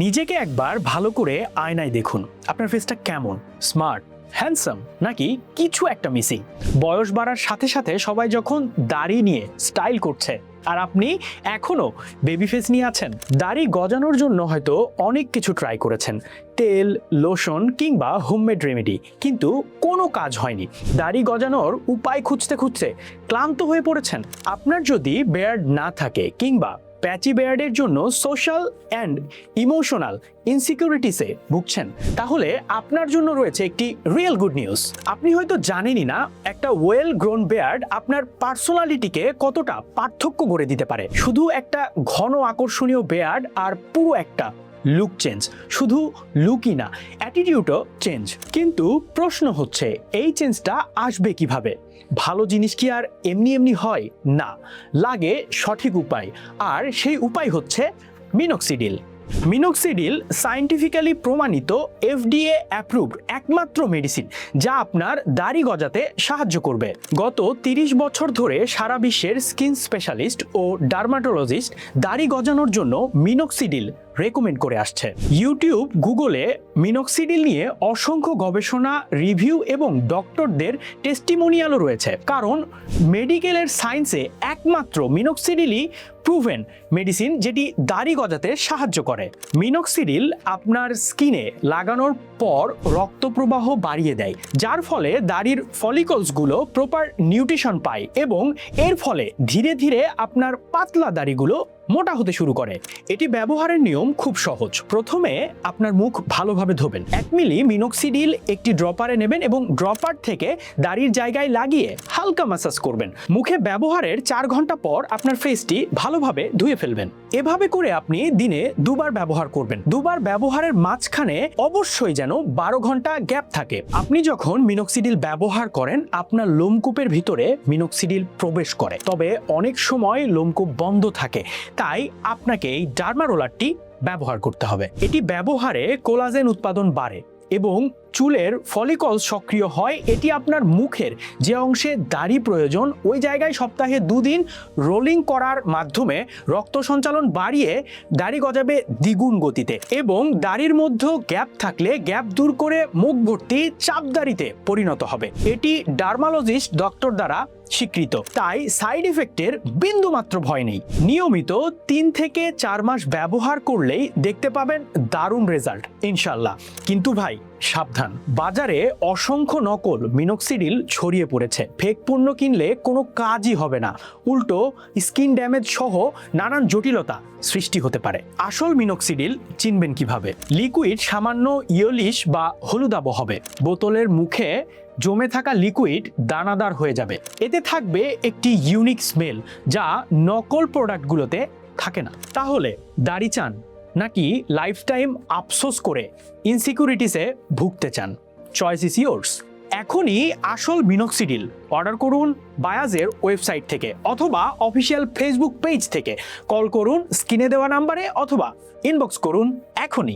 নিজেকে একবার ভালো করে আয়নায় দেখুন। আপনার ফেসটা কেমন? স্মার্ট, হ্যান্ডসাম, নাকি কিছু একটা মিসিং? বয়স বাড়ার সাথে সাথে সবাই যখন দাড়ি নিয়ে স্টাইল করছে, আর আপনি এখনো বেবি ফেস নিয়ে আছেন। দাড়ি গজানোর জন্য হয়তো অনেক কিছু ট্রাই করেছেন, তেল, লোশন কিংবা হোমমেড রেমেডি, কিন্তু কোনো কাজ হয়নি। দাড়ি গজানোর উপায় খুঁজতে খুঁজতে ক্লান্ত হয়ে পড়েছেন। আপনার যদি বেয়ার্ড না থাকে কিংবা প্যাচি বেয়ার্ডের জন্য সোশ্যাল অ্যান্ড ইমোশনাল ইনসিকিউরিটিসে ভুগছেন, তাহলে আপনার জন্য রয়েছে একটি রিয়েল গুড নিউজ। আপনি হয়তো জানেনই না, একটা ওয়েল গ্রোন বেয়ার্ড আপনার পার্সোনালিটিকে কতটা পার্থক্য করে দিতে পারে। শুধু একটা ঘন আকর্ষণীয় বেয়ার্ড আর পুরো একটা লুক চেঞ্জ। শুধু লুকই না, অ্যাটিটিউডও চেঞ্জ। কিন্তু প্রশ্ন হচ্ছে, এই চেঞ্জটা আসবে কিভাবে? ভালো জিনিস কি আর এমনি এমনি হয়? না, লাগে সঠিক উপায়, আর সেই উপায় হচ্ছে মিনক্সিডিল। মিনক্সিডিল সায়েন্টিফিক্যালি প্রমাণিত, FDA অ্যাপ্রুভড একমাত্র মেডিসিন যা আপনার দাড়ি গজাতে সাহায্য করবে। গত 30 বছর ধরে সারা বিশ্বের স্কিন স্পেশালিস্ট ও ডার্মাটোলজিস্ট দাড়ি গজানোর জন্য মিনক্সিডিল রেকমেন্ড করে আসছে। ইউটিউব, গুগলে মিনক্সিডিল নিয়ে অসংখ্য গবেষণা, রিভিউ এবং ডক্টরদের টেস্টিমোনিয়ালও রয়েছে। কারণ মেডিকেলের সায়েন্সে একমাত্র মিনক্সিডিলই প্রুভেন মেডিসিন যেটি দাড়ি গজাতে সাহায্য করে। মিনক্সিডিল আপনার স্কিনে লাগানোর পর রক্ত প্রবাহ বাড়িয়ে দেয়, যার ফলে দাড়ির ফলিকলসগুলো প্রপার নিউট্রিশন পায় এবং এর ফলে ধীরে ধীরে আপনার পাতলা দাড়িগুলো মোটা হতে শুরু করে। এটি ব্যবহারের নিয়ম খুব সহজ। প্রথমে আপনার মুখ ভালোভাবে ধোবেন। 1 মিলি মিনক্সিডিল একটি ড্রপারে নেবেন এবং ড্রপার থেকে দাড়ির জায়গায় লাগিয়ে হালকা ম্যাসাজ করবেন। মুখে ব্যবহারের 4 ঘন্টা পর আপনার ফেসটি ভালোভাবে ধুয়ে ফেলবেন। এভাবে করে আপনি দিনে 2 বার ব্যবহার করবেন। 2 বার ব্যবহারের মাঝখানে অবশ্যই যেন 12 ঘন্টা গ্যাপ থাকে। আপনি যখন মিনক্সিডিল ব্যবহার করেন, আপনার লোমকূপের ভিতরে মিনক্সিডিল প্রবেশ করে, তবে অনেক সময় লোমকূপ বন্ধ থাকে। তাই আপনাকে এই ডার্মা রোলারটি ব্যবহার করতে হবে। এটি ব্যবহারে কোলাজেন উৎপাদন বাড়ে এবং চুলের ফলিকল সক্রিয় হয়। এটি আপনার মুখের যে অংশে দাড়ি প্রয়োজন, ওই জায়গায় সপ্তাহে 2 দিন রোলিং করার মাধ্যমে রক্ত সঞ্চালন বাড়িয়ে দাড়ি গজাবে দ্বিগুণ গতিতে, এবং দাড়ির মধ্যে গ্যাপ থাকলে গ্যাপ দূর করে মুখ ভর্তি চাপ দাড়িতে পরিণত হবে। এটি ডার্মালজিস্ট ডক্টর দ্বারা স্বীকৃত, তাই সাইড ইফেক্টের বিন্দু মাত্র ভয় নেই। নিয়মিত 3 থেকে 4 মাস ব্যবহার করলেই দেখতে পাবেন দারুণ রেজাল্ট ইনশাল্লাহ। কিন্তু ভাই সাবধান, বাজারে অসংখ্য নকল মিনক্সিডিল ছড়িয়ে পড়েছে। ফেক পণ্য কিনলে কোনো কাজই হবে না, উল্টো স্কিন ড্যামেজ সহ নানান জটিলতা সৃষ্টি হতে পারে। আসল মিনক্সিডিল চিনবেন কিভাবে? লিকুইড সামান্য ইয়েলিশ বা হলুদাভ হবে। বোতলের মুখে জমে থাকা লিকুইড দানাদার হয়ে যাবে। এতে থাকবে একটি ইউনিক স্মেল যা নকল প্রোডাক্টগুলোতে থাকে না। তাহলে দাড়ি চান নাকি লাইফটাইম আফসোস করে ইনসিকিউরিটিসে ভুগতে চান? Choice is yours. এখনই আসল মিনক্সিডিল অর্ডার করুন বায়াজের ওয়েবসাইট থেকে অথবা অফিসিয়াল ফেসবুক পেজ থেকে। কল করুন স্ক্রিনে দেওয়া নাম্বারে অথবা ইনবক্স করুন এখনই।